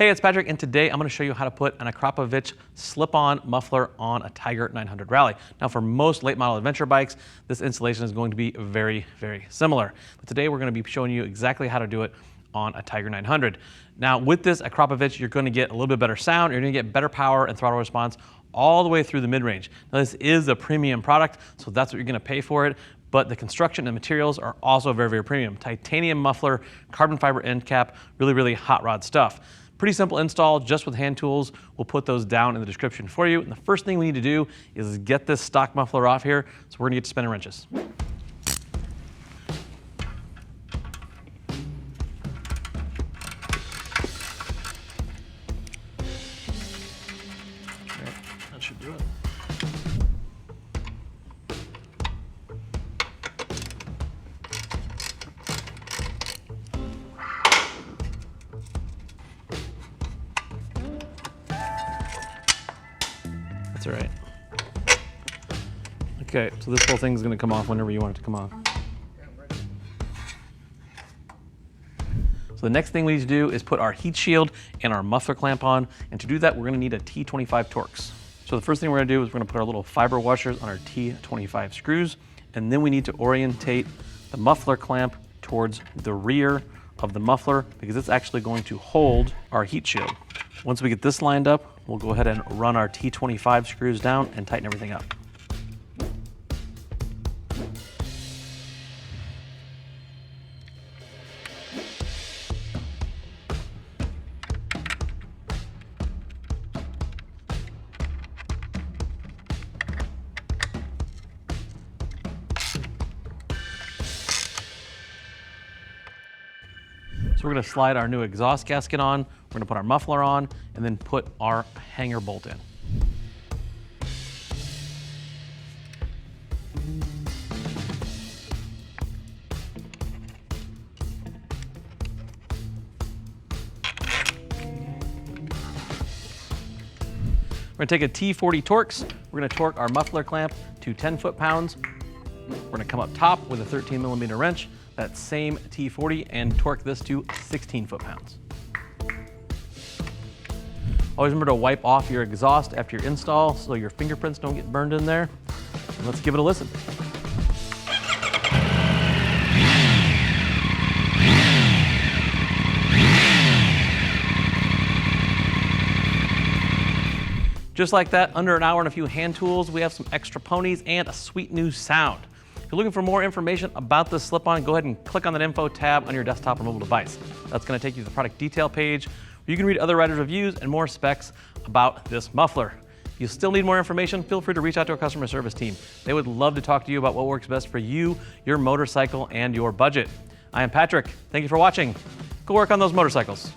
Hey, it's Patrick, and today I'm going to show you how to put an Akrapovic slip-on muffler on a Tiger 900 Rally. Now, for most late model adventure bikes, this installation is going to be very, very similar. But today we're going to be showing you exactly how to do it on a Tiger 900. Now, with this Akrapovic, you're going to get a little bit better sound, you're going to get better power and throttle response all the way through the mid-range. Now, this is a premium product, so that's what you're going to pay for it. But the construction and materials are also very, very premium. Titanium muffler, carbon fiber end cap, really, really hot rod stuff. Pretty simple install, just with hand tools. We'll put those down in the description for you. And the first thing we need to do is get this stock muffler off here. So we're gonna get to spinning wrenches. Okay, that should do it. That's all right. Okay, so this whole thing is going to come off whenever you want it to come off. So the next thing we need to do is put our heat shield and our muffler clamp on, and to do that we're going to need a T25 Torx. So the first thing we're going to do is we're going to put our little fiber washers on our T25 screws, and then we need to orientate the muffler clamp towards the rear of the muffler because it's actually going to hold our heat shield. Once we get this lined up, we'll go ahead and run our T25 screws down and tighten everything up. So we're going to slide our new exhaust gasket on, we're going to put our muffler on, and then put our hanger bolt in. We're going to take a T40 Torx, we're going to torque our muffler clamp to 10 foot-pounds. We're going to come up top with a 13mm wrench, that same T40, and torque this to 16 foot-pounds. Always remember to wipe off your exhaust after your install so your fingerprints don't get burned in there. And let's give it a listen. Just like that, under an hour and a few hand tools, we have some extra ponies and a sweet new sound. If you're looking for more information about this slip-on, go ahead and click on that info tab on your desktop or mobile device. That's going to take you to the product detail page where you can read other riders' reviews and more specs about this muffler. If you still need more information, feel free to reach out to our customer service team. They would love to talk to you about what works best for you, your motorcycle, and your budget. I am Patrick. Thank you for watching. Go work on those motorcycles.